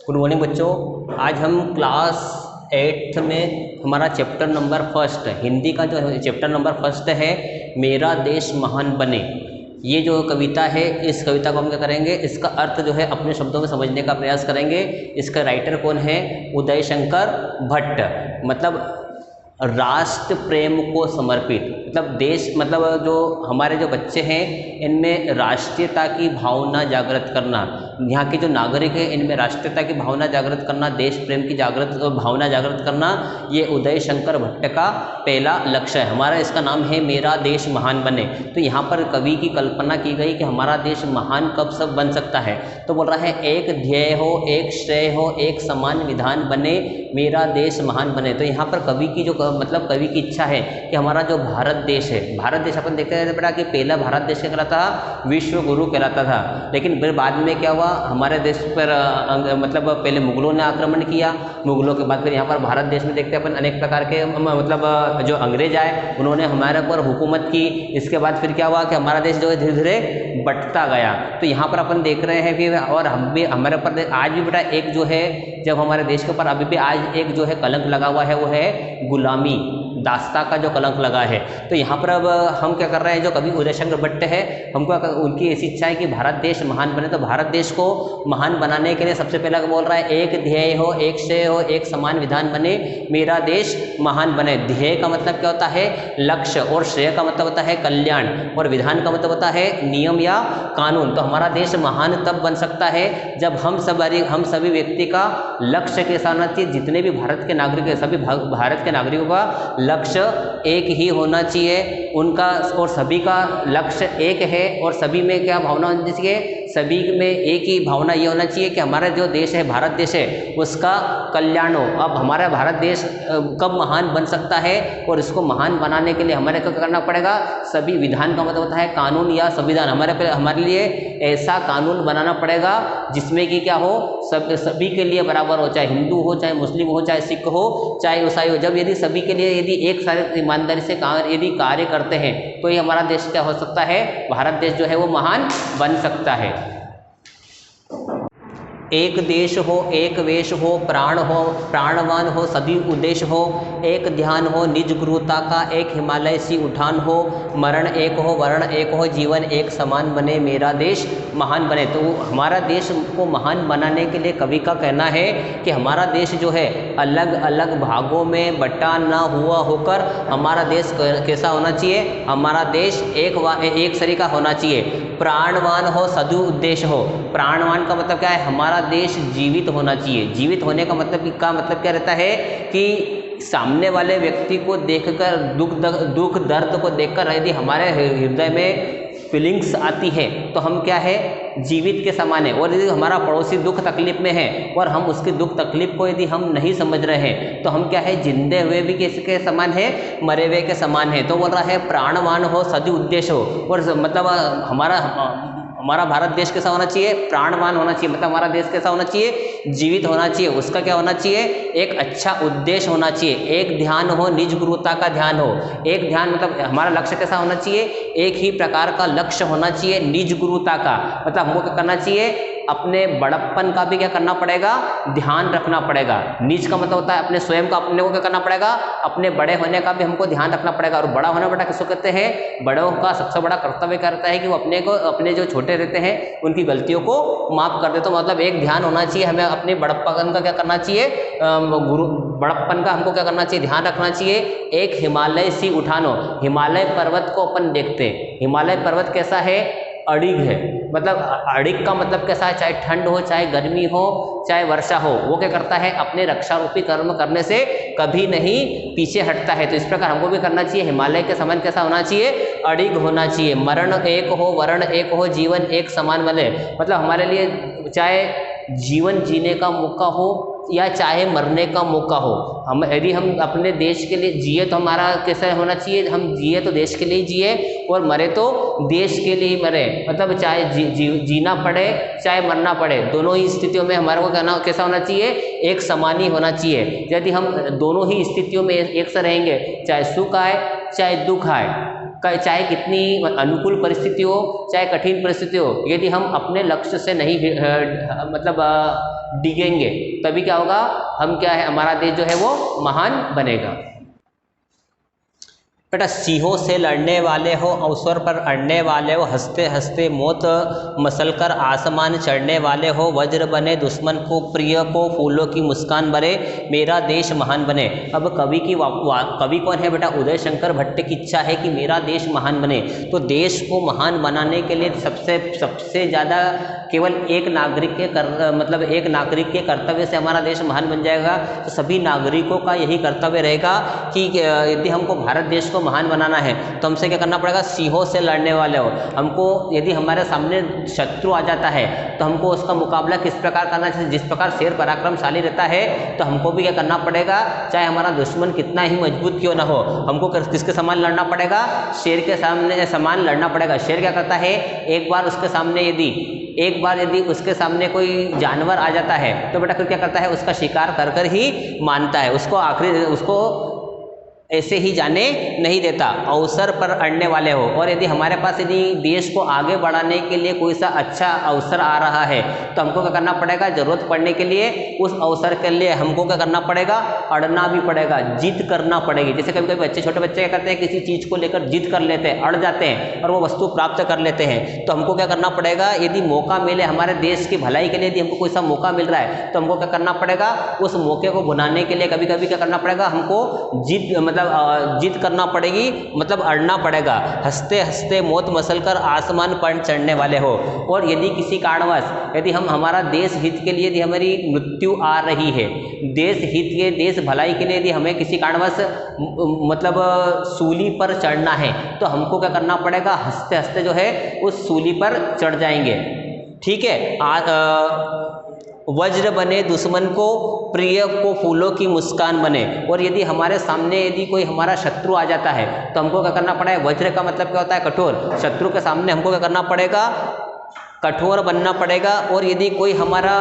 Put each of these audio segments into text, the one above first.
Good morning बच्चों। आज हम क्लास 8th में हमारा चैप्टर नंबर फर्स्ट हिंदी का जो चैप्टर नंबर फर्स्ट है मेरा देश महान बने, ये जो कविता है इस कविता को हम क्या करेंगे, इसका अर्थ जो है अपने शब्दों में समझने का प्रयास करेंगे। इसका राइटर कौन है? उदय शंकर भट्ट। मतलब राष्ट्र प्रेम को समर्पित, मतलब देश, मतलब जो हमारे जो बच्चे हैं इनमें राष्ट्रीयता की भावना जागृत करना, यहाँ के जो नागरिक हैं इनमें राष्ट्रीयता की भावना जागृत करना, देश प्रेम की भावना जागृत करना, ये उदय शंकर भट्ट का पहला लक्ष्य है। हमारा इसका नाम है मेरा देश महान बने। तो यहाँ पर कवि की कल्पना की गई कि हमारा देश महान कब सब बन सकता है। तो बोल रहा है एक ध्येय हो, एक श्रेय हो, एक समान विधान बने, मेरा देश महान बने। तो यहाँ पर कवि की जो मतलब कवि की इच्छा है कि हमारा जो भारत देश है, भारत देश अपन देखते रहते बेटा कि पहला भारत देश क्या कहलाता था? विश्व गुरु कहलाता था। लेकिन फिर बाद में क्या हुआ, हमारे देश पर मतलब पहले मुगलों ने आक्रमण किया, मुगलों के बाद फिर यहाँ पर भारत देश में देखते हैं अपन अनेक प्रकार के मतलब जो अंग्रेज आए उन्होंने हमारे ऊपर हुकूमत की। इसके बाद फिर क्या हुआ कि हमारा देश जो है धीरे धीरे बंटता गया। तो यहाँ पर अपन देख रहे हैं कि और हम भी हमारे ऊपर आज भी बेटा एक जो है, जब हमारे देश के ऊपर अभी भी आज एक जो है कलंक लगा हुआ है वो है गुलामी, दास्ता का जो कलंक लगा है। तो यहाँ पर अब हम क्या कर रहे हैं, जो कवि उदय शंकर भट्ट है हमको उनकी ऐसी इच्छा है कि भारत देश महान बने। तो भारत देश को महान बनाने के लिए सबसे पहला बोल रहा है एक ध्येय हो, एक श्रेय हो, एक समान विधान बने, मेरा देश महान बने। ध्येय का मतलब क्या होता है? लक्ष्य, और श्रेय का मतलब होता है कल्याण, और विधान का मतलब होता है नियम या कानून। तो हमारा देश महान तब बन सकता है जब हम सभी व्यक्ति का लक्ष्य के साथ, जितने भी भारत के नागरिक है सभी भारत के नागरिकों का लक्ष्य एक ही होना चाहिए उनका, और सभी का लक्ष्य एक है। और सभी में क्या भावना होनी चाहिए? सभी में एक ही भावना ये होना चाहिए कि हमारा जो देश है, भारत देश है, उसका कल्याण हो। अब हमारा भारत देश कब महान बन सकता है, और इसको महान बनाने के लिए हमारे को करना पड़ेगा, सभी विधान का मतलब होता है कानून या संविधान। हमारे लिए ऐसा कानून बनाना पड़ेगा जिसमें कि क्या हो, सभी के लिए बराबर हो, चाहे हिंदू हो, चाहे मुस्लिम हो, चाहे सिख हो, चाहे ईसाई हो। जब यदि सभी के लिए यदि एक साथ ईमानदारी से यदि कार्य करते हैं तो ये हमारा देश क्या हो सकता है, भारत देश जो है वो महान बन सकता है। एक देश हो, एक वेश हो, प्राण हो, प्राणवान हो, सभी उद्देश्य हो, एक ध्यान हो, निज गुरुता का, एक हिमालय सी उठान हो, मरण एक हो, वर्ण एक हो, जीवन एक समान बने, मेरा देश महान बने। तो हमारा देश को महान बनाने के लिए कवि का कहना है कि हमारा देश जो है अलग अलग भागों में बटा ना हुआ होकर हमारा देश कैसा होना चाहिए? हमारा देश एक सरी का होना चाहिए। प्राणवान हो, सदु उद्देश्य हो। प्राणवान का मतलब क्या है? हमारा देश जीवित होना चाहिए। जीवित होने का मतलब क्या रहता है कि सामने वाले व्यक्ति को देखकर, दुख दर्द को देखकर यदि हमारे हृदय में फीलिंग्स आती है तो हम क्या है, जीवित के समान है। और यदि हमारा पड़ोसी दुख तकलीफ में है और हम उसकी दुख तकलीफ को यदि हम नहीं समझ रहे हैं तो हम क्या है, जिंदे हुए भी किसके समान है? मरे हुए के समान है। तो बोल रहा है प्राणवान हो, सदु उद्देश्य हो। और मतलब हमारा भारत देश कैसा होना चाहिए? प्राणवान होना चाहिए। मतलब हमारा देश कैसा होना चाहिए? जीवित होना चाहिए। उसका क्या होना चाहिए? एक अच्छा उद्देश्य होना चाहिए। एक ध्यान हो, निज गुरुता का ध्यान हो। एक ध्यान मतलब हमारा लक्ष्य कैसा होना चाहिए? एक ही प्रकार का लक्ष्य होना चाहिए, निज गुरुता का। मतलब हमको क्या करना चाहिए? अपने बड़प्पन का भी क्या करना पड़ेगा? ध्यान रखना पड़ेगा। निज का मतलब होता है अपने स्वयं का, अपने को क्या करना पड़ेगा? अपने बड़े होने का भी हमको ध्यान रखना पड़ेगा। और बड़ा होना बेटा किसको कहते हैं? बड़ों का सबसे बड़ा कर्तव्य करता है कि वो अपने जो छोटे रहते हैं उनकी गलतियों को माफ कर दे। तो मतलब एक ध्यान होना चाहिए, हमें अपने बड़प्पन का क्या करना चाहिए? बड़प्पन का हमको क्या करना चाहिए? ध्यान रखना चाहिए। एक हिमालय सी उठानो। हिमालय पर्वत को अपन देखते हैं, हिमालय पर्वत कैसा है? अड़िग है। मतलब अड़िग का मतलब कैसा है? चाहे ठंड हो, चाहे गर्मी हो, चाहे वर्षा हो, वो क्या करता है? अपने रक्षा रूपी कर्म करने से कभी नहीं पीछे हटता है। तो इस प्रकार हमको भी करना चाहिए। हिमालय के समान कैसा होना चाहिए? अड़िग होना चाहिए। मरण एक हो, वर्ण एक हो, जीवन एक समान बने। मतलब हमारे लिए चाहे जीवन जीने का मौका हो या चाहे मरने का मौका हो, यदि हम अपने देश के लिए जिए तो हमारा कैसा होना चाहिए? हम जिए तो देश के लिए जिए और मरे तो देश के लिए ही मरे। मतलब चाहे जीना पड़े चाहे मरना पड़े, दोनों ही स्थितियों में हमारे को कैसा होना चाहिए? एक समान ही होना चाहिए। यदि हम दोनों ही स्थितियों में एक से रहेंगे, चाहे सुख आए चाहे दुख आए, चाहे कितनी अनुकूल परिस्थिति हो, चाहे कठिन परिस्थिति हो, यदि हम अपने लक्ष्य से नहीं मतलब डिगेंगे तभी क्या होगा, हम क्या है, हमारा देश जो है वो महान बनेगा। बेटा सिंहों से लड़ने वाले हो, अवसर पर अड़ने वाले हो, हंसते हंसते मौत मसलकर आसमान चढ़ने वाले हो, वज्र बने दुश्मन को प्रिय को फूलों की मुस्कान भरे, मेरा देश महान बने। अब कवि की कवि कौन है बेटा, उदय शंकर भट्ट की इच्छा है कि मेरा देश महान बने। तो देश को महान बनाने के लिए सबसे ज़्यादा केवल एक नागरिक के मतलब एक नागरिक के कर्तव्य से हमारा देश महान बन जाएगा। तो सभी नागरिकों का यही कर्तव्य रहेगा कि यदि हमको भारत देश को महान बनाना है तो हमसे क्या करना पड़ेगा, सिंहों से लड़ने वाले हो। हमको यदि हमारे सामने शत्रु आ जाता है तो हमको उसका मुकाबला किस प्रकार करना चाहिए, जिस प्रकार शेर पराक्रमशाली रहता है तो हमको भी क्या करना पड़ेगा, चाहे हमारा दुश्मन कितना ही मजबूत क्यों ना हो, हमको किसके समान लड़ना पड़ेगा, शेर के सामने समान लड़ना पड़ेगा। शेर क्या करता है, एक बार यदि उसके सामने कोई जानवर आ जाता है तो बेटा फिर क्या करता है, उसका शिकार कर कर ही मानता है, उसको ऐसे ही जाने नहीं देता। अवसर पर अड़ने वाले हो, और यदि हमारे पास यदि देश को आगे बढ़ाने के लिए कोई सा अच्छा अवसर आ रहा है तो हमको क्या करना पड़ेगा, ज़रूरत पड़ने के लिए उस अवसर के लिए हमको क्या करना पड़ेगा, अड़ना भी पड़ेगा, जिद करना पड़ेगी। जैसे कभी कभी छोटे बच्चे क्या करते हैं, किसी चीज़ को लेकर जिद कर लेते हैं, अड़ जाते हैं और वो वस्तु प्राप्त कर लेते हैं। तो हमको क्या करना पड़ेगा, यदि मौका मिले हमारे देश की भलाई के लिए, यदि हमको कोई सा मौका मिल रहा है तो हमको क्या करना पड़ेगा, उस मौके को भुनाने के लिए कभी कभी क्या करना पड़ेगा, हमको जिद करना पड़ेगी, मतलब अड़ना पड़ेगा। हंसते हंसते मौत मसलकर आसमान पर चढ़ने वाले हो। और यदि किसी कारणवश यदि हमारा देश हित के लिए यदि हमारी मृत्यु आ रही है, देश हित के देश भलाई के लिए यदि हमें किसी कारणवश मतलब सूली पर चढ़ना है तो हमको क्या करना पड़ेगा, हंसते हंसते जो है उस सूली पर चढ़ जाएंगे। ठीक है। वज्र बने दुश्मन को प्रिय को फूलों की मुस्कान बने। और यदि हमारे सामने यदि कोई हमारा शत्रु आ जाता है तो हमको क्या करना पड़ेगा, वज्र का मतलब क्या होता है, कठोर। शत्रु के सामने हमको क्या करना पड़ेगा, कठोर बनना पड़ेगा। और यदि कोई हमारा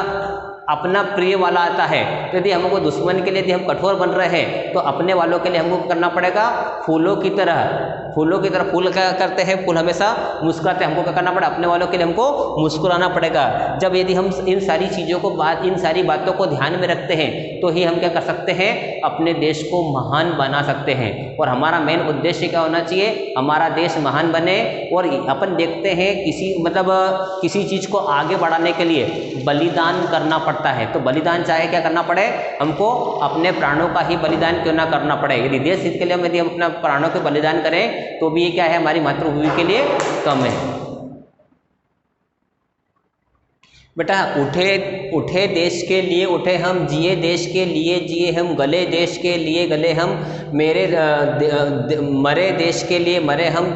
अपना प्रिय वाला आता है तो यदि हमको दुश्मन के लिए यदि हम कठोर बन रहे हैं तो अपने वालों के लिए हमको करना पड़ेगा फूलों की तरह। फूल क्या करते हैं, फूल हमेशा मुस्कुराते हैं, हमको क्या करना पड़ेगा, अपने वालों के लिए हमको मुस्कुराना पड़ेगा। जब यदि हम इन सारी चीज़ों को इन सारी बातों को ध्यान में रखते हैं तो ही हम क्या कर सकते हैं, अपने देश को महान बना सकते हैं। और हमारा मेन उद्देश्य क्या होना चाहिए, हमारा देश महान बने। और अपन देखते हैं किसी चीज़ को आगे बढ़ाने के लिए बलिदान करना पड़ता है। तो बलिदान चाहे क्या करना पड़े, हमको अपने प्राणों का ही बलिदान क्यों ना करना पड़े। यदि देश हित के लिए यदि हम अपना प्राणों के बलिदान करें तो भी ये क्या है, हमारी मातृभूमि के लिए कम है। बेटा उठे देश के लिए उठे हम, जिए देश के लिए जिए हम, गले देश के लिए गले हम, मरे देश के लिए मरे हम।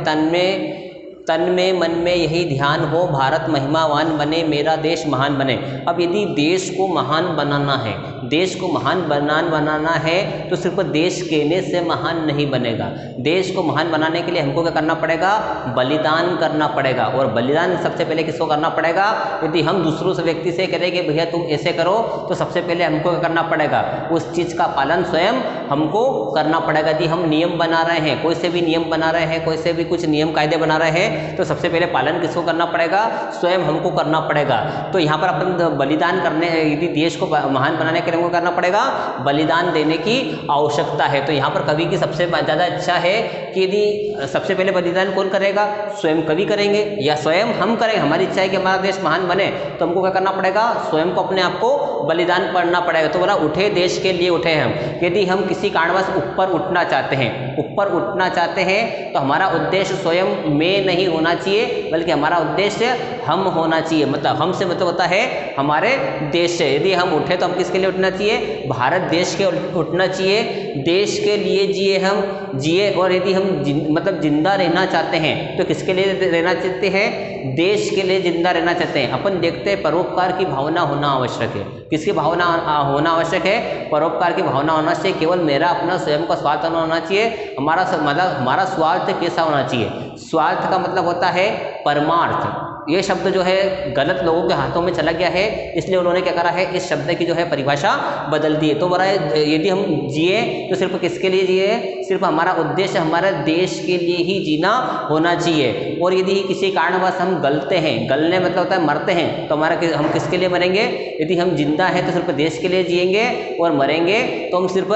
तन में मन में यही ध्यान हो, भारत महिमावान बने, मेरा देश महान बने। अब यदि देश को महान बनाना है, देश को महान बनाना है तो सिर्फ देश कहने से महान नहीं बनेगा। देश को महान बनाने के लिए हमको क्या करना पड़ेगा, बलिदान करना पड़ेगा। और बलिदान सबसे पहले किसको करना पड़ेगा, यदि हम दूसरों से व्यक्ति से करें कि भैया तुम ऐसे करो तो सबसे पहले हमको क्या करना पड़ेगा, उस चीज़ का पालन स्वयं हमको करना पड़ेगा। यदि हम नियम बना रहे हैं, कोई से भी नियम बना रहे हैं, कोई से भी कुछ नियम कायदे बना रहे हैं तो सबसे पहले पालन किसको करना पड़ेगा, स्वयं हमको करना पड़ेगा। तो यहाँ पर अपन बलिदान करने, यदि देश को महान बनाने के लिए हमको करना पड़ेगा बलिदान देने की आवश्यकता है। तो यहाँ पर कवि की सबसे ज़्यादा इच्छा है कि यदि सबसे पहले बलिदान कौन करेगा, स्वयं कवि करेंगे या स्वयं हम करेंगे। हमारी इच्छा है कि हमारा देश महान बने तो हमको क्या करना पड़ेगा, स्वयं को अपने आप को बलिदान करना पड़ेगा। तो बोला उठे देश के लिए उठे हम। यदि हम किसी कारणवश ऊपर उठना चाहते हैं तो हमारा उद्देश्य स्वयं में नहीं होना चाहिए, बल्कि हमारा उद्देश्य हम होना चाहिए। मतलब हम से मतलब होता है हमारे देश से। यदि हम उठे तो हम किसके लिए उठना चाहिए, भारत देश के उठना चाहिए। देश के लिए जिए। और यदि हम जिंदा रहना चाहते हैं तो किसके लिए रहना चाहते हैं, देश के लिए जिंदा रहना चाहते हैं। अपन देखते हैं परोपकार की भावना होना आवश्यक है। किसकी भावना होना आवश्यक है, परोपकार की भावना होना चाहिए। केवल मेरा अपना स्वयं का स्वार्थ होना चाहिए। हमारा स्वार्थ कैसा होना चाहिए, स्वार्थ का मतलब होता है परमार्थ। ये शब्द जो है गलत लोगों के हाथों में चला गया है, इसलिए उन्होंने क्या करा है, इस शब्द की जो है परिभाषा बदल दी है। तो बड़ा यदि हम जिए तो सिर्फ किसके लिए जिए, सिर्फ हमारा उद्देश्य हमारे देश के लिए ही जीना होना चाहिए। और यदि किसी कारणवश हम गलते हैं, गलने मतलब होता है मरते हैं, तो हम किसके लिए मरेंगे? यदि हम जिंदा हैं तो सिर्फ देश के लिए जिएंगे, और मरेंगे तो हम सिर्फ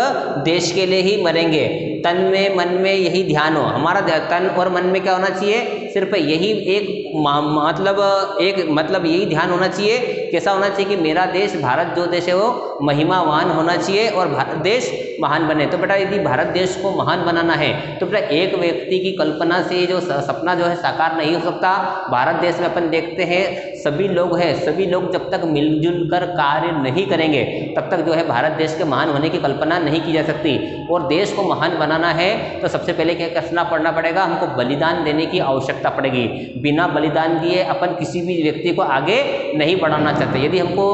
देश के लिए ही मरेंगे। तन में मन में यही ध्यान हो, हमारा तन और मन में क्या होना चाहिए? सिर्फ यही एक मतलब यही ध्यान होना चाहिए। कैसा होना चाहिए? कि मेरा देश, भारत जो देश है वो महिमावान होना चाहिए और भारत देश महान बने। तो बेटा यदि भारत देश को महान बनाना है तो बेटा एक व्यक्ति की कल्पना से जो सपना जो है साकार नहीं हो सकता। भारत देश में अपन देखते हैं सभी लोग जब तक मिलजुल कर कार्य नहीं करेंगे तब तक जो है भारत देश के महान होने की कल्पना नहीं की जा सकती। और देश को महान बनाना है तो सबसे पहले क्या करना पड़ेगा? हमको बलिदान देने की आवश्यकता पड़ेगी। बिना बलिदान दिए अपन किसी भी व्यक्ति को आगे नहीं बढ़ाना चाहते। यदि हमको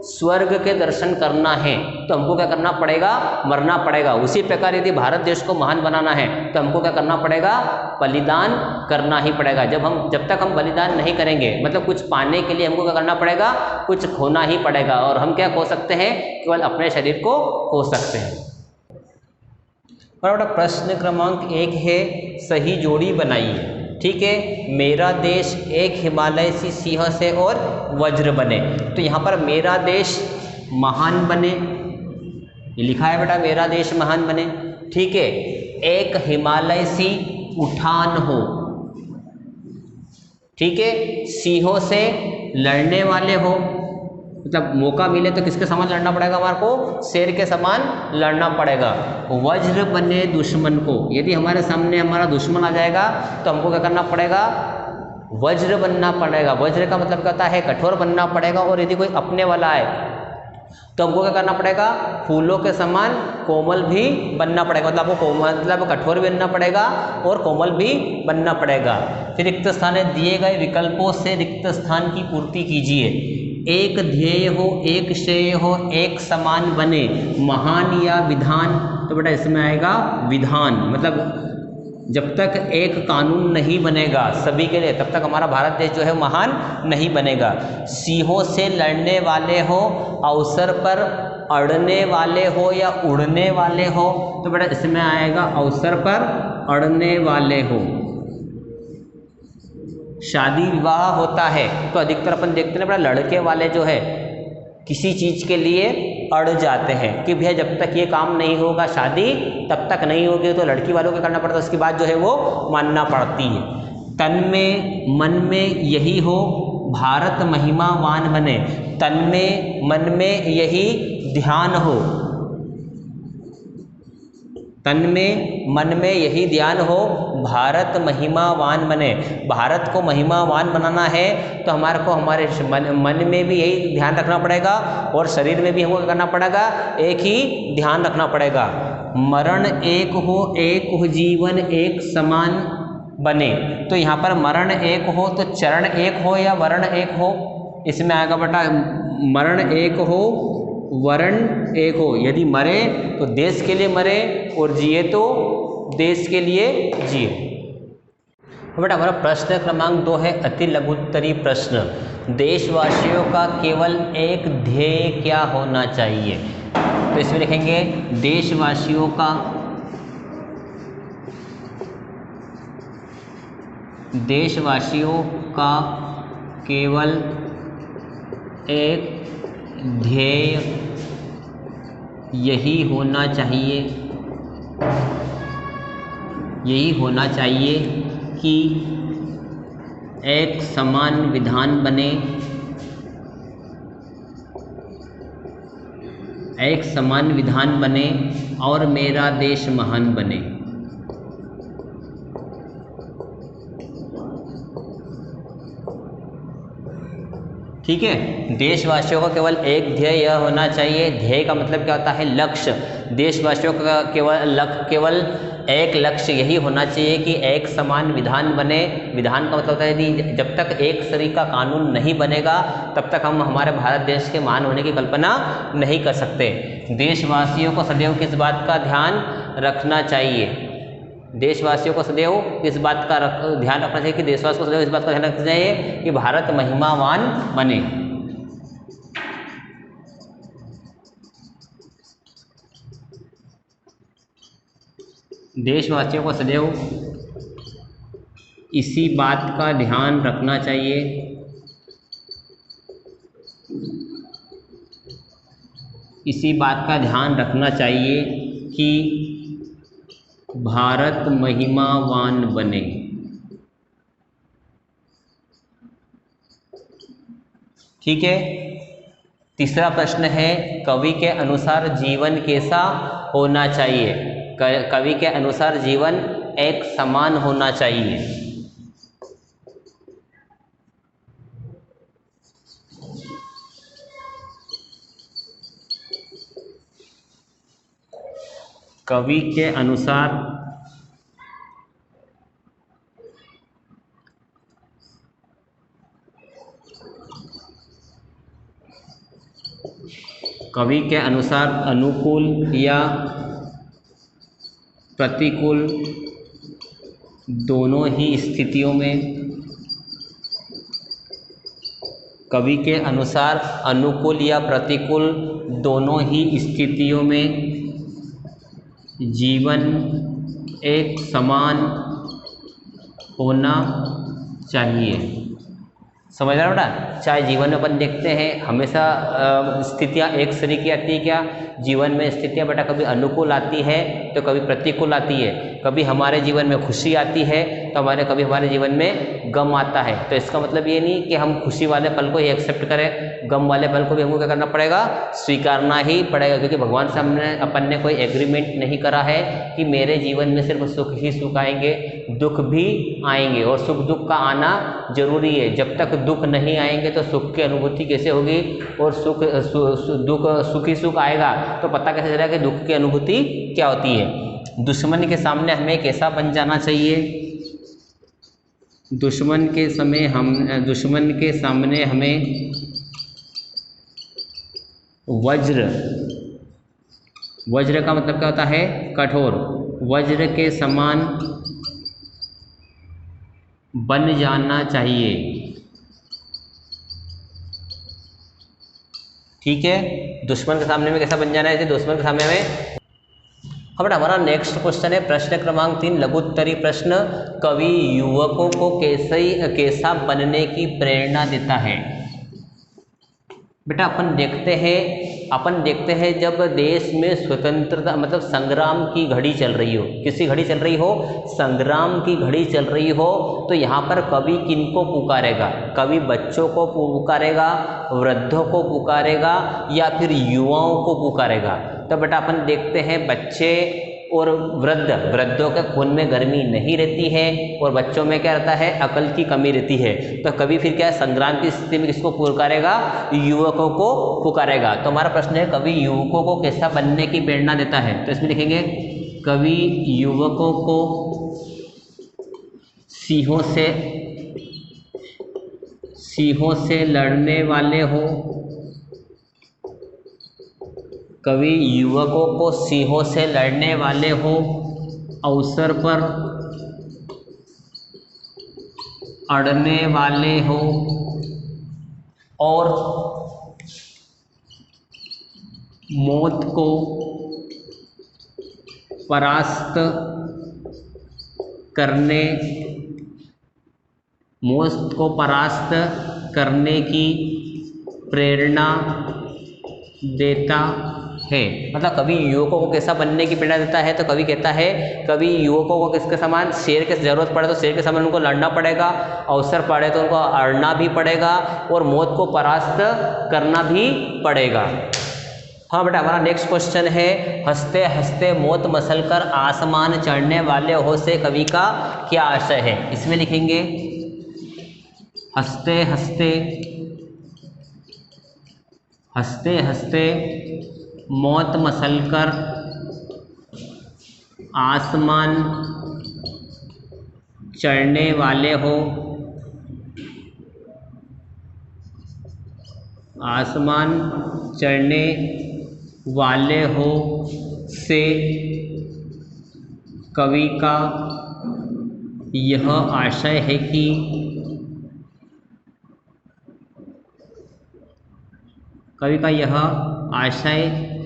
स्वर्ग के दर्शन करना है तो हमको क्या करना पड़ेगा? मरना पड़ेगा। उसी प्रकार यदि भारत देश को महान बनाना है तो हमको क्या करना पड़ेगा? बलिदान करना ही पड़ेगा। जब तक हम बलिदान नहीं करेंगे, मतलब कुछ पाने के लिए हमको क्या करना पड़ेगा? कुछ खोना ही पड़ेगा। और हम क्या खो सकते हैं? केवल अपने शरीर को खो सकते हैं। बराबर। प्रश्न क्रमांक 1 है, सही जोड़ी बनाइए। ठीक है, मेरा देश एक हिमालय सी सिंह से और वज्र बने। तो यहाँ पर मेरा देश महान बने, ये लिखा है बेटा, मेरा देश महान बने। ठीक है, एक हिमालय सी उठान हो। ठीक है, सिंहों से लड़ने वाले हो, मतलब मौका मिले तो किसके समान लड़ना पड़ेगा? हमारे को शेर के समान लड़ना पड़ेगा। वज्र बने दुश्मन को, यदि हमारे सामने हमारा दुश्मन आ जाएगा तो हमको क्या करना पड़ेगा? वज्र बनना पड़ेगा। वज्र का मतलब क्या होता है? कठोर बनना पड़ेगा। और यदि कोई अपने वाला है तो हमको क्या करना पड़ेगा? फूलों के समान कोमल भी बनना पड़ेगा। मतलब कठोर भी बनना पड़ेगा और कोमल भी बनना पड़ेगा। फिर रिक्त स्थान दिए गए विकल्पों से रिक्त स्थान की पूर्ति कीजिए। एक ध्येय हो, एक श्रेय हो, एक समान बने, महान या विधान। तो बेटा इसमें आएगा विधान। मतलब जब तक एक कानून नहीं बनेगा सभी के लिए तब तक हमारा भारत देश जो है महान नहीं बनेगा। सिंहों से लड़ने वाले हो, अवसर पर अड़ने वाले हो या उड़ने वाले हो। तो बेटा इसमें आएगा अवसर पर अड़ने वाले हो। शादी विवाह होता है तो अधिकतर अपन देखते हैं बेटा लड़के वाले जो है किसी चीज़ के लिए अड़ जाते हैं कि भैया जब तक ये काम नहीं होगा शादी तब तक नहीं होगी। तो लड़की वालों को करना पड़ता है, उसकी बात जो है वो मानना पड़ती है। तन में मन में यही हो, भारत महिमावान बने। तन में मन में यही ध्यान हो, तन में मन में यही ध्यान हो, भारत महिमावान बने। भारत को महिमावान बनाना है तो हमारे को हमारे मन में भी यही ध्यान रखना पड़ेगा और शरीर में भी हमको क्या करना पड़ेगा? एक ही ध्यान रखना पड़ेगा। मरण एक हो, एक हो जीवन एक समान बने। तो यहाँ पर मरण एक हो तो चरण एक हो या वर्ण एक हो? इसमें आएगा बेटा मरण एक हो, वर्ण एक हो। यदि मरे तो देश के लिए मरे और जिए तो देश के लिए जिए। बेटा हमारा प्रश्न क्रमांक 2 है अति लघुत्तरी प्रश्न। देशवासियों का केवल एक ध्येय क्या होना चाहिए? तो इसमें लिखेंगे देशवासियों का केवल एक ध्येय यही होना चाहिए कि एक समान विधान बने, और मेरा देश महान बने। ठीक है, देशवासियों का केवल एक ध्येय यह होना चाहिए। ध्येय का मतलब क्या होता है? लक्ष्य। देशवासियों का केवल एक लक्ष्य यही होना चाहिए कि एक समान विधान बने। विधान का मतलब होता है यदि जब तक एक शरीर का कानून नहीं बनेगा तब तक हम हमारे भारत देश के महान होने की कल्पना नहीं कर सकते। देशवासियों को सदैव किस बात का ध्यान रखना चाहिए? देशवासियों को सदैव इस बात का ध्यान रखना चाहिए कि देशवासियों को सदैव इस बात का ध्यान रखना चाहिए कि भारत महिमावान बने। देशवासियों को सदैव इसी बात का ध्यान रखना चाहिए कि भारत महिमावान बने। ठीक है। तीसरा प्रश्न है, कवि के अनुसार जीवन कैसा होना चाहिए? कवि के अनुसार जीवन एक समान होना चाहिए। कवि के अनुसार अनुकूल या प्रतिकूल दोनों ही स्थितियों में, कवि के अनुसार अनुकूल या प्रतिकूल दोनों ही स्थितियों में जीवन एक समान होना चाहिए। समझ रहे हो बेटा? चाहे जीवन में अपन देखते हैं हमेशा स्थितियाँ एक सरी की आती है क्या? जीवन में स्थितियाँ बेटा कभी अनुकूल आती है तो कभी प्रतिकूल आती है। कभी हमारे जीवन में खुशी आती है तो कभी हमारे जीवन में गम आता है। तो इसका मतलब ये नहीं कि हम खुशी वाले पल को ही एक्सेप्ट करें, गम वाले पल को भी हमको क्या करना पड़ेगा? स्वीकारना ही पड़ेगा, क्योंकि भगवान से अपन ने कोई एग्रीमेंट नहीं करा है कि मेरे जीवन में सिर्फ सुख ही सुख आएंगे, दुख भी आएंगे और सुख दुख का आना जरूरी है। जब तक दुख नहीं आएंगे तो सुख की अनुभूति कैसे होगी? और सुख ही सुख आएगा तो पता कैसे चलेगा कि दुख की अनुभूति क्या होती है? दुश्मन के सामने हमें कैसा बन जाना चाहिए? दुश्मन के सामने हमें वज्र का मतलब क्या होता है? कठोर। वज्र के समान बन जाना चाहिए। ठीक है। दुश्मन के सामने में कैसा बन जाना है? दुश्मन के सामने में। अब हमारा नेक्स्ट क्वेश्चन है प्रश्न क्रमांक 3, लघुत्तरी प्रश्न। कवि युवकों को कैसा बनने की प्रेरणा देता है? बेटा अपन देखते हैं जब देश में स्वतंत्रता मतलब संग्राम की घड़ी चल रही हो, किसी घड़ी चल रही हो? संग्राम की घड़ी चल रही हो, तो यहाँ पर कवि किनको पुकारेगा? कवि बच्चों को पुकारेगा, वृद्धों को पुकारेगा या फिर युवाओं को पुकारेगा? तो बेटा अपन देखते हैं बच्चे और वृद्धों के खून में गर्मी नहीं रहती है और बच्चों में क्या रहता है? अकल की कमी रहती है। तो कवि फिर क्या है? संग्राम की स्थिति में किसको पुकारेगा? युवकों को पुकारेगा। तो हमारा प्रश्न है कवि युवकों को कैसा बनने की प्रेरणा देता है? तो इसमें लिखेंगे कवि युवकों को सिंहों से लड़ने वाले हो। कवि युवकों को सिंहों से लड़ने वाले हो, अवसर पर अड़ने वाले हो और मौत को परास्त करने की प्रेरणा देता है। मतलब कवि युवकों को कैसा बनने की प्रेरणा देता है? तो कवि कहता है कवि युवकों को किसके समान? शेर की जरूरत पड़े तो शेर के समान उनको लड़ना पड़ेगा, अवसर पड़े तो उनको अड़ना भी पड़ेगा और मौत को परास्त करना भी पड़ेगा। हाँ बेटा, हमारा नेक्स्ट क्वेश्चन है हंसते हंसते मौत मसलकर आसमान चढ़ने वाले हो से कवि का क्या आशय है? इसमें लिखेंगे हंसते हंसते मौत मसलकर आसमान चढ़ने वाले हो, आसमान चढ़ने वाले हो से कवि का यह आशय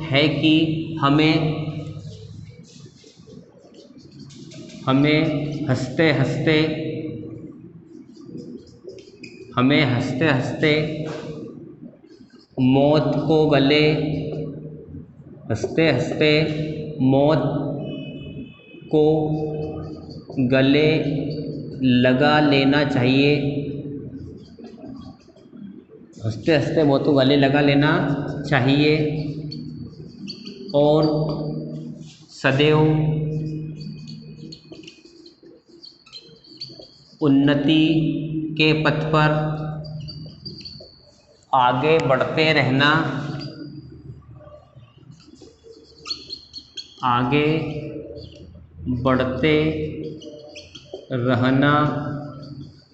है कि हमें हमें हंसते हंसते मौत को गले हंसते हंसते मौत को गले लगा लेना चाहिए। हंसते हंसते मौत को गले लगा लेना चाहिए और सदैव उन्नति के पथ पर आगे बढ़ते रहना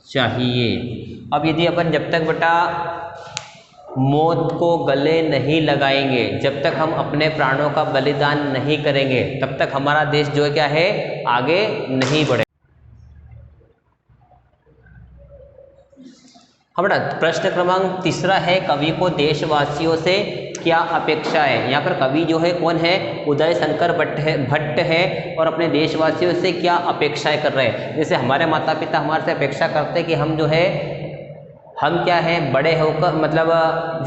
चाहिए। अब यदि अपन जब तक बेटा मौत को गले नहीं लगाएंगे, जब तक हम अपने प्राणों का बलिदान नहीं करेंगे, तब तक हमारा देश जो है क्या है, आगे नहीं बढ़े। हमारा प्रश्न क्रमांक तीसरा है, कवि को देशवासियों से क्या अपेक्षा है। यहाँ पर कवि जो है कौन है, उदय शंकर भट्ट है और अपने देशवासियों से क्या अपेक्षाएं कर रहे हैं। जैसे हमारे माता पिता हमारे से अपेक्षा करते हैं कि हम जो है, हम क्या है, बड़े होकर मतलब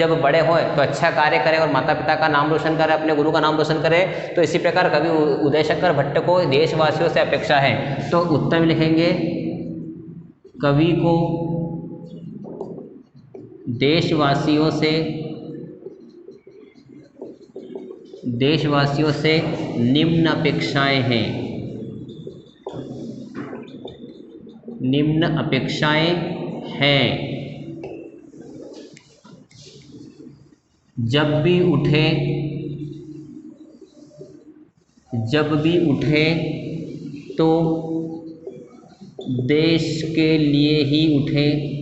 जब बड़े हों तो अच्छा कार्य करें और माता पिता का नाम रोशन करें, अपने गुरु का नाम रोशन करें। तो इसी प्रकार कवि उदय शंकर भट्ट को देशवासियों से अपेक्षा है। तो उत्तर में लिखेंगे, कवि को देशवासियों से निम्न अपेक्षाएं हैं। जब भी उठे तो देश के लिए ही उठे।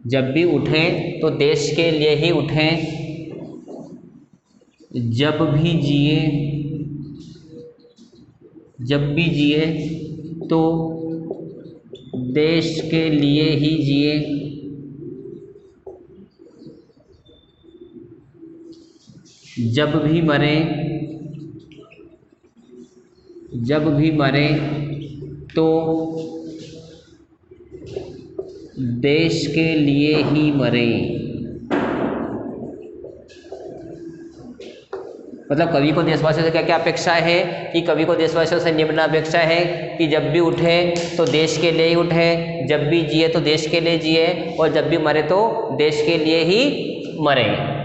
जब भी उठें तो देश के लिए ही उठें। जब भी जिए तो देश के लिए ही जिए। जब भी मरे तो देश के लिए ही मरे। मतलब कवि को देशवासियों से क्या क्या अपेक्षा है, कि कवि को देशवासियों से निम्न अपेक्षा है कि जब भी उठे तो देश के लिए ही उठे, जब भी जिए तो देश के लिए जिए, और जब भी मरे तो देश के लिए ही मरे।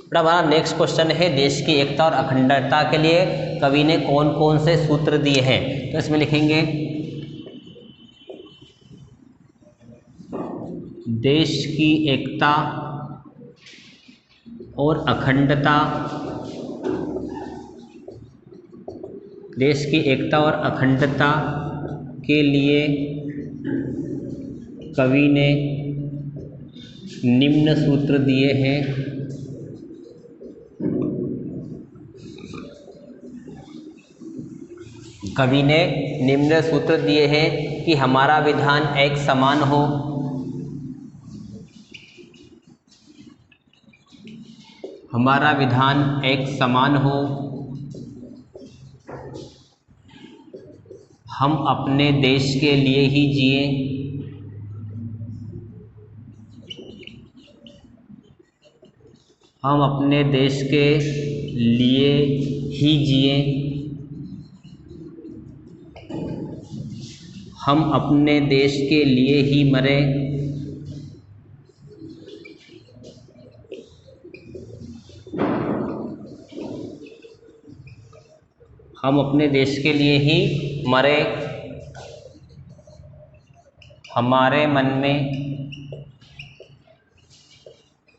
हमारा नेक्स्ट क्वेश्चन है, देश की एकता और अखंडता के लिए कवि ने कौन कौन से सूत्र दिए हैं। तो इसमें लिखेंगे, देश की एकता और अखंडता, देश की एकता और अखंडता के लिए कवि ने निम्न सूत्र दिए हैं। कवि ने निम्न सूत्र दिए हैं कि हमारा विधान एक समान हो, हमारा विधान एक समान हो, हम अपने देश के लिए ही जिए, हम अपने देश के लिए ही जिए, हम अपने देश के लिए ही मरे, हम अपने देश के लिए ही मरे। हमारे मन में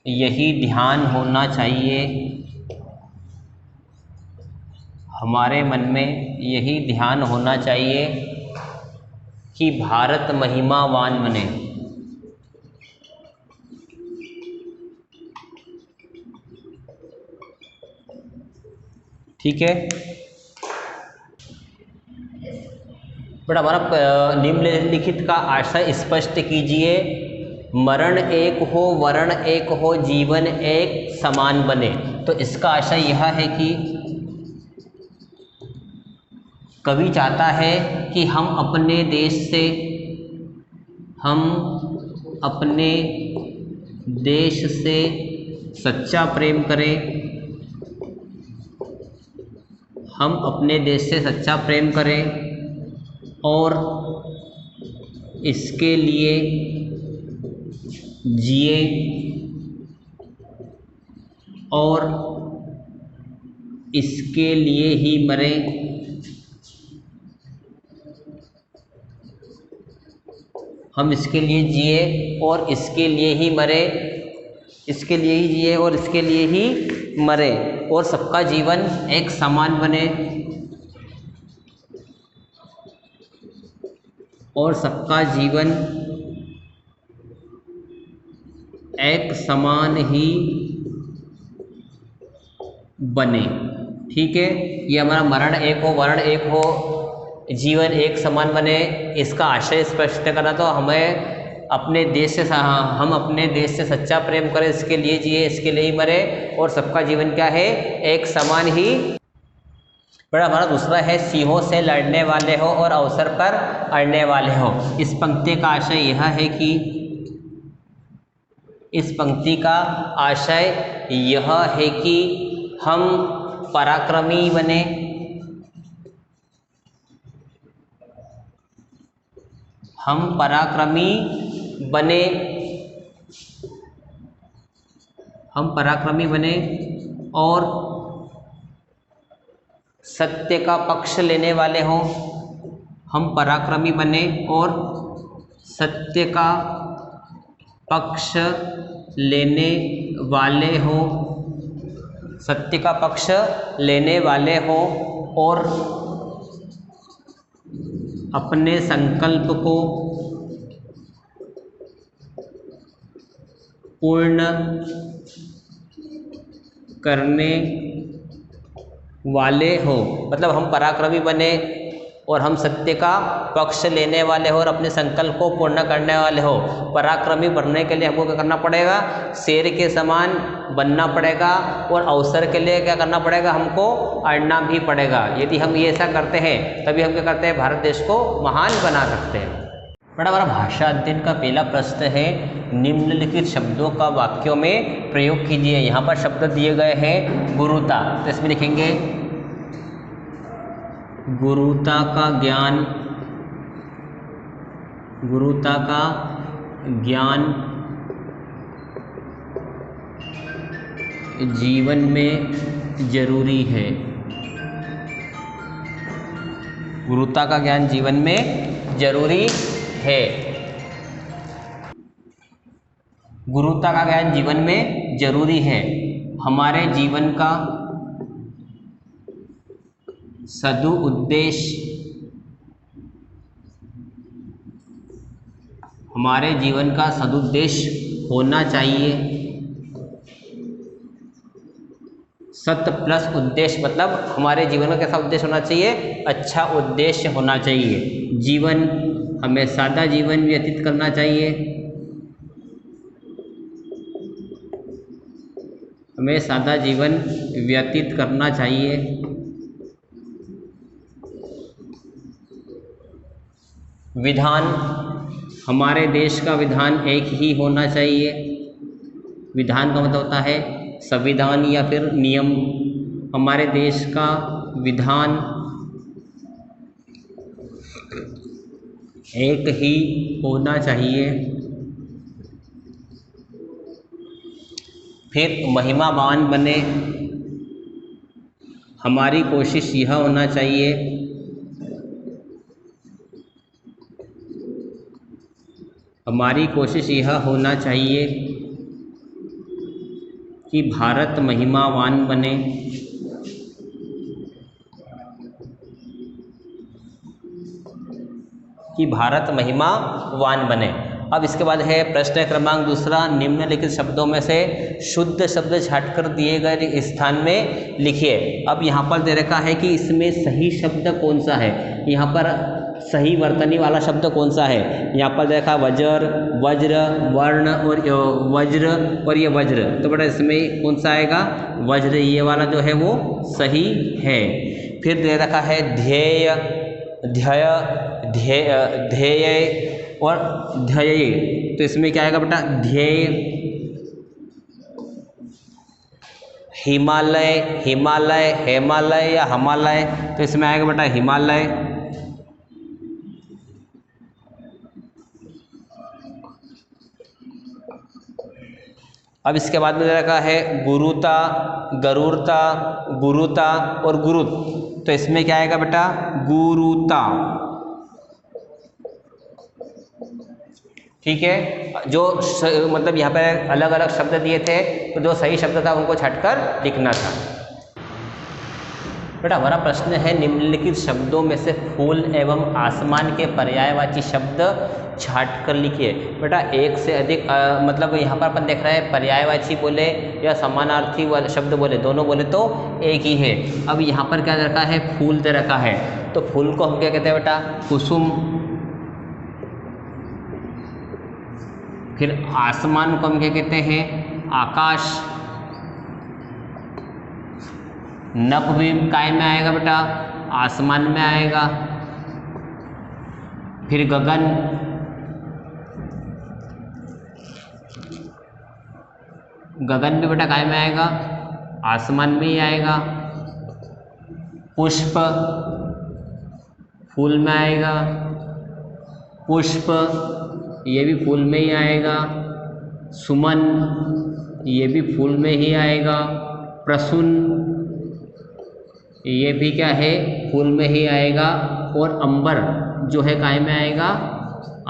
यही ध्यान होना चाहिए, हमारे मन में यही ध्यान होना चाहिए कि भारत महिमावान बने। ठीक है, बट हमारा निम्नलिखित का आशय स्पष्ट कीजिए। मरण एक हो, वर्ण एक हो, जीवन एक समान बने। तो इसका आशय यह है कि कवि चाहता है कि हम अपने देश से सच्चा प्रेम करें, हम अपने देश से सच्चा प्रेम करें और इसके लिए जिए और इसके लिए ही मरें। हम इसके लिए जिए और इसके लिए ही मरे, इसके लिए ही जिए और इसके लिए ही मरे, और सबका जीवन एक समान बने, और सबका जीवन एक समान ही बने। ठीक है, ये हमारा मरण एक हो, वर्ण एक हो, जीवन एक समान बने, इसका आशय स्पष्ट करना। तो हमें अपने देश से हम अपने देश से सच्चा प्रेम करें, इसके लिए जिए, इसके लिए ही मरे, और सबका जीवन क्या है, एक समान ही। बड़ा हमारा दूसरा है, सिंहों से लड़ने वाले हो और अवसर पर अड़ने वाले हो। इस पंक्ति का आशय यह है कि हम पराक्रमी बने, और सत्य का पक्ष लेने वाले हों। हम पराक्रमी बने और सत्य का पक्ष लेने वाले हों, और अपने संकल्प को पूर्ण करने वाले हो। मतलब हम पराक्रमी बने और हम सत्य का पक्ष लेने वाले हो और अपने संकल्प को पूर्ण करने वाले हो। पराक्रमी बनने के लिए हमको क्या करना पड़ेगा, शेर के समान बनना पड़ेगा, और अवसर के लिए क्या करना पड़ेगा, हमको अड़ना भी पड़ेगा। यदि हम ये ऐसा करते हैं तभी हम क्या करते हैं, भारत देश को महान बना सकते हैं। बड़ा हमारा भाषा अध्ययन का पहला प्रश्न है, निम्नलिखित शब्दों का वाक्यों में प्रयोग कीजिए। यहाँ पर शब्द दिए गए हैं गुरुता, तो इसमें लिखेंगे गुरुता का ज्ञान जीवन में जरूरी है। गुरुता का ज्ञान जीवन में जरूरी है। गुरुता का ज्ञान जीवन में जरूरी है। हमारे जीवन का सदुद्देश्य होना चाहिए। सत प्लस उद्देश्य मतलब हमारे जीवन का कैसा उद्देश्य होना चाहिए, अच्छा उद्देश्य होना चाहिए। जीवन, हमें सादा जीवन व्यतीत करना चाहिए। विधान, हमारे देश का विधान एक ही होना चाहिए। विधान का मतलब होता है संविधान या फिर नियम। हमारे देश का विधान एक ही होना चाहिए। फिर महिमावान बने, हमारी कोशिश यह होना चाहिए कि भारत महिमावान बने। अब इसके बाद है प्रश्न क्रमांक दूसरा, निम्नलिखित शब्दों में से शुद्ध शब्द छांटकर दिए गए स्थान में लिखिए। अब यहाँ पर दे रखा है कि इसमें सही शब्द कौन सा है, यहाँ पर सही वर्तनी वाला शब्द कौन सा है। यहाँ पर देखा वज्र, वर्ण और ये वज्र, तो बेटा इसमें कौन सा आएगा, वज्र, ये वाला जो है वो सही है। फिर दे रखा है ध्येय, ध्यय, ध्येय और ध्यय। तो इसमें क्या आएगा बेटा, ध्येय। हिमालय, हिमालय, हिमालय या हिमालय, तो इसमें आएगा बेटा हिमालय। अब इसके बाद में दे रखा है गुरुता, गरुरता, गुरुता और गुरुत, तो इसमें क्या आएगा बेटा, गुरुता। ठीक है, जो मतलब यहाँ पर अलग अलग शब्द दिए थे, तो जो सही शब्द था उनको छटकर लिखना था। बेटा हमारा प्रश्न है निम्नलिखित शब्दों में से फूल एवं आसमान के पर्यायवाची शब्द छाट कर लिखिए। बेटा एक से अधिक मतलब यहाँ पर अपन देख रहे हैं पर्यायवाची बोले या समानार्थी वाले शब्द बोले, दोनों बोले तो एक ही है। अब यहाँ पर क्या दे रखा है, फूल दे रखा है, तो फूल को हम क्या कहते हैं बेटा, कुसुम। फिर आसमान को हम क्या कहते हैं, आकाश। नभ भी काय में आएगा बेटा, आसमान में आएगा। फिर गगन, गगन भी बेटा काय में आएगा, आसमान में ही आएगा। पुष्प फूल में आएगा, पुष्प ये भी फूल में ही आएगा। सुमन ये भी फूल में ही आएगा। प्रसून ये भी क्या है, फूल में ही आएगा। और अंबर जो है काय में आएगा,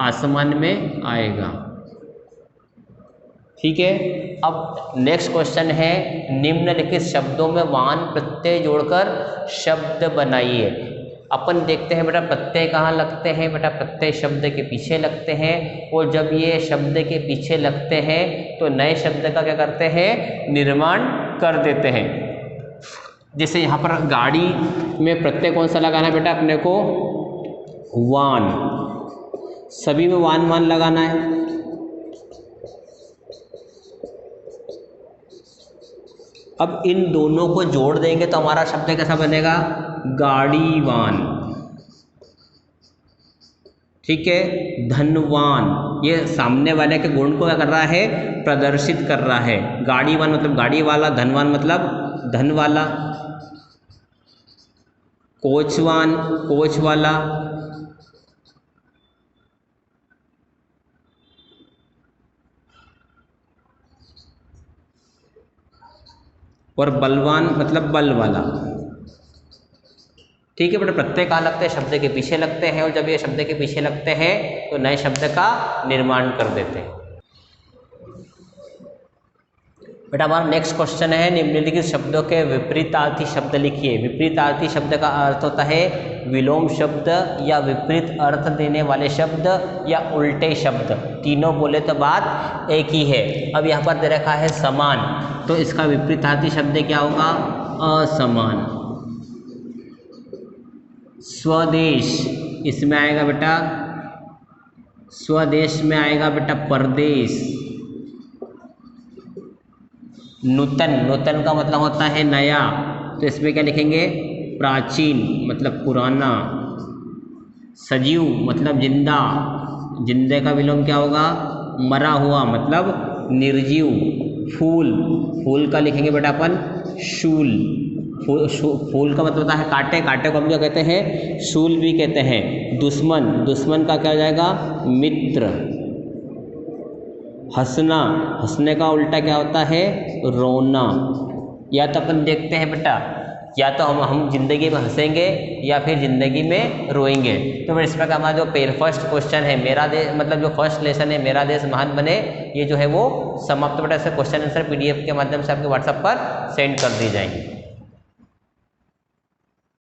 आसमान में आएगा। ठीक है, अब नेक्स्ट क्वेश्चन है निम्नलिखित शब्दों में वान प्रत्यय जोड़कर शब्द बनाइए। अपन देखते हैं बेटा प्रत्यय कहाँ लगते हैं, बेटा प्रत्यय शब्द के पीछे लगते हैं, और जब ये शब्द के पीछे लगते हैं तो नए शब्द का क्या करते हैं, निर्माण कर देते हैं। जैसे यहाँ पर गाड़ी में प्रत्यय कौन सा लगाना है बेटा अपने को, वान। सभी में वान वान लगाना है। अब इन दोनों को जोड़ देंगे तो हमारा शब्द कैसा बनेगा, गाड़ीवान। ठीक है, धनवान, ये सामने वाले के गुण को क्या कर रहा है, प्रदर्शित कर रहा है। गाड़ीवान मतलब गाड़ी वाला, धनवान मतलब धन वाला। कोचवान कोच वाला। और बलवान मतलब बल वाला। ठीक है बेटा, प्रत्यय कहाँ लगते हैं, शब्द के पीछे लगते हैं, और जब ये शब्द के पीछे लगते हैं तो नए शब्द का निर्माण कर देते हैं। बेटा हमारा नेक्स्ट क्वेश्चन है निम्नलिखित शब्दों के विपरीतार्थी शब्द लिखिए। विपरीतार्थी शब्द का अर्थ होता है विलोम शब्द या विपरीत अर्थ देने वाले शब्द या उल्टे शब्द। तीनों बोले तो बात एक ही है। अब यहाँ पर दे रखा है समान, तो इसका विपरीतार्थी शब्द क्या होगा, असमान। स्वदेश, इसमें आएगा बेटा, स्वदेश में आएगा बेटा परदेश। नूतन, नूतन का मतलब होता है नया, तो इसमें क्या लिखेंगे, प्राचीन मतलब पुराना। सजीव मतलब जिंदा, जिंदे का विलोम क्या होगा, मरा हुआ मतलब निर्जीव। फूल, फूल का लिखेंगे बेटा अपन शूल। फूल का मतलब होता है कांटे, कांटे को हम क्या कहते हैं, शूल भी कहते हैं। दुश्मन, दुश्मन का क्या हो जाएगा, मित्र। हंसना, हंसने का उल्टा क्या होता है, रोना। या तो अपन देखते हैं बेटा, या तो हम जिंदगी में हंसेंगे या फिर जिंदगी में रोएंगे। तो फिर इसमें हमारा जो फर्स्ट क्वेश्चन है मेरा देश, मतलब जो फर्स्ट लेसन है मेरा देश महान बने, ये जो है वो समाप्त। बेटा इसका क्वेश्चन आंसर PDF के माध्यम से आपके व्हाट्सएप पर सेंड कर दी जाएंगी।